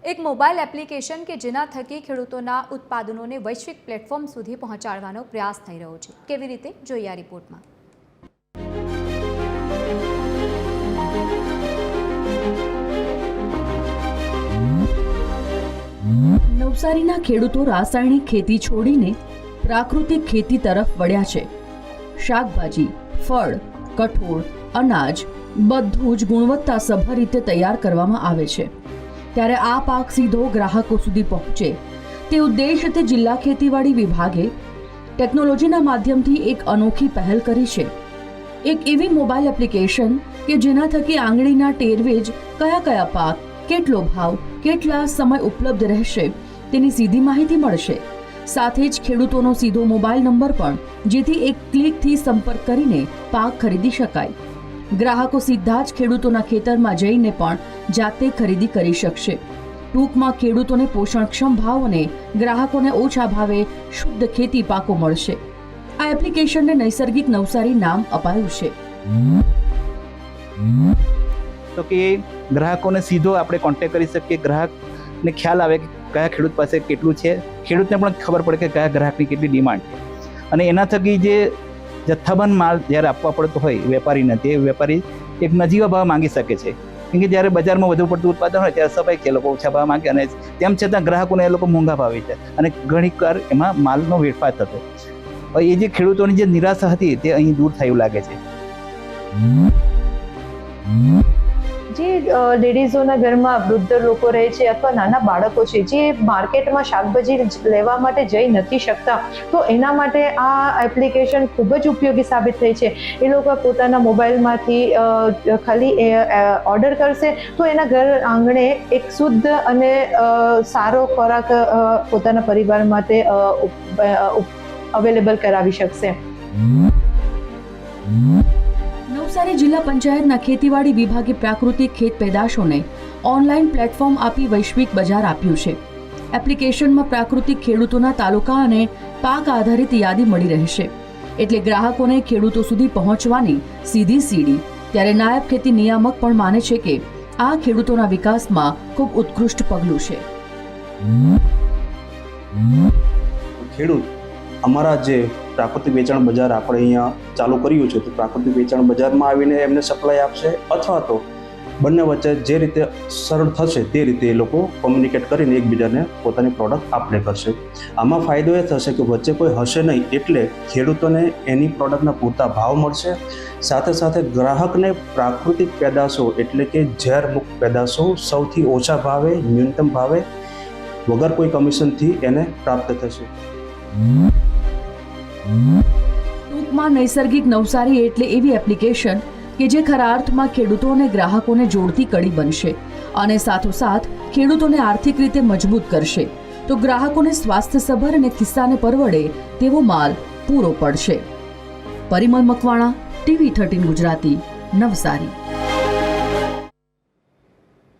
એક mobile application કે જેના થકી ખેડૂતોના ઉત્પાદનોને વૈશ્વિક પ્લેટફોર્મ સુધી પહોંચાડવાનો પ્રયાસ થઈ રહ્યો છે। કેવી રીતે જોઈએ આ રિપોર્ટમાં। નવસારીના ખેડૂતો રાસાયણિક ખેતી છોડીને પ્રાકૃતિક ખેતી તરફ વળ્યા છે। શાકભાજી, ફળ, કઠોળ, અનાજ બધું જ ગુણવત્તાસભર રીતે તૈયાર કરવામાં આવે છે। ત્યારે આ પાક સીધો ગ્રાહકો સુધી પહોંચે તે ઉદ્દેશથી જિલ્લા ખેતીવાડી વિભાગે ટેકનોલોજીના માધ્યમથી એક અનોખી પહેલ કરી છે। એક એવી મોબાઈલ એપ્લિકેશન કે જેના થકી આંગળીના ટેરવે જ કયા પાક, કેટલો ભાવ, કેટલા સમય ઉપલબ્ધ રહેશે તેની સીધી માહિતી મળશે। સાથે જ ખેડૂતોનો સીધો મોબાઈલ નંબર પણ, જેથી એક ક્લિકથી સંપર્ક કરીને પાક ખરીદી શકાય। ગ્રાહકો સીધા જ ખેડૂતોના ખેતરમાં જઈને પણ જાતે ખરીદી કરી શકશે। ટૂંકમાં ખેડૂતોને પોષણક્ષમ ભાવ અને ગ્રાહકોને ઓછા ભાવે શુદ્ધ ખેતી પાકો મળશે। આ એપ્લિકેશનને નૈસર્ગિક નવસારી નામ અપાયું છે। તો કે ગ્રાહકોને સીધો આપણે કોન્ટેક્ટ કરી શકીએ। ગ્રાહકને ખ્યાલ આવે કે કયા ખેડૂત પાસે કેટલું છે, ખેડૂતને પણ ખબર પડે કે કયા ગ્રાહકની કેટલી ડિમાન્ડ છે, અને એના થકી જે જથ્થાબંધ માલ જ્યારે આપવા પડતો હોય વેપારીને, તે વેપારી એક નજીવા ભાવ માંગી શકે છે। કેમ કે જ્યારે બજારમાં વધુ પડતું ઉત્પાદન હોય ત્યારે સ્વાભાવિક છે લોકો ઓછા ભાવ માંગે, અને તેમ છતાં ગ્રાહકોને એ લોકો મોંઘા ભાવે છે, અને ઘણીવાર એમાં માલનો વેડફાટ થતો। એ જે ખેડૂતોની જે નિરાશા હતી તે અહીં દૂર થયું લાગે છે। જે લેડીઝોના ઘરમાં વૃદ્ધ લોકો રહે છે અથવા નાના બાળકો છે જે માર્કેટમાં શાકભાજી લેવા માટે જઈ નથી શકતા, તો એના માટે આ એપ્લિકેશન ખૂબ જ ઉપયોગી સાબિત થઈ છે। એ લોકો પોતાના મોબાઈલમાંથી ખાલી ઓર્ડર કરશે તો એના ઘર આંગણે એક શુદ્ધ અને સારો ખોરાક પોતાના પરિવાર માટે અવેલેબલ કરાવી શકશે। નવસારી જિલ્લા પંચાયતના ખેતીવાડી વિભાગે પ્રાકૃતિક ખેત પેદાશોને ઓનલાઈન પ્લેટફોર્મ આપી વૈશ્વિક બજાર આપ્યું છે। એપ્લિકેશનમાં પ્રાકૃતિક ખેડૂતોના તાલુકા અને પાક આધારિત યાદી મળી રહેશે, એટલે ગ્રાહકોને ખેડૂતો સુધી પહોંચવાની સીધી સીડી। ત્યારે નાયબ ખેતી નિયામક પણ માને છે કે આ ખેડૂતોના વિકાસમાં ખૂબ ઉત્કૃષ્ટ પગલું છે। ખેડૂત અમારા જે પ્રાકૃતિક વેચાણ બજાર આપણે અહીંયા ચાલુ કર્યું છે, તો પ્રાકૃતિક વેચાણ બજારમાં આવીને એમને સપ્લાય આપશે, અથવા તો બંને વચ્ચે જે રીતે સરળ થશે તે રીતે એ લોકો કોમ્યુનિકેટ કરીને એકબીજાને પોતાની પ્રોડક્ટ આપલે કરશે। આમાં ફાયદો એ થશે કે વચ્ચે કોઈ હશે નહીં, એટલે ખેડૂતોને એની પ્રોડક્ટના પૂરતા ભાવ મળશે। સાથે સાથે ગ્રાહકને પ્રાકૃતિક પેદાશો એટલે કે ઝેરમુક્ત પેદાશો સૌથી ઓછા ભાવે, ન્યૂનતમ ભાવે, વગર કોઈ કમિશનથી એને પ્રાપ્ત થશે। ટૂંકમાં નૈસર્ગિક નવસારી એટલે એવી એપ્લિકેશન કે જે ખરા અર્થમાં ખેડૂતો અને ગ્રાહકોને જોડતી કડી બનશે અને સાથોસાથ ખેડૂતોને આર્થિક રીતે મજબૂત કરશે, તો ગ્રાહકોને સ્વાસ્થ્યસભર અને ખિસ્સાને પરવડે તેવો માલ પૂરો પડશે। પરિમલ મકવાણા, TV 13 ગુજરાતી, નવસારી।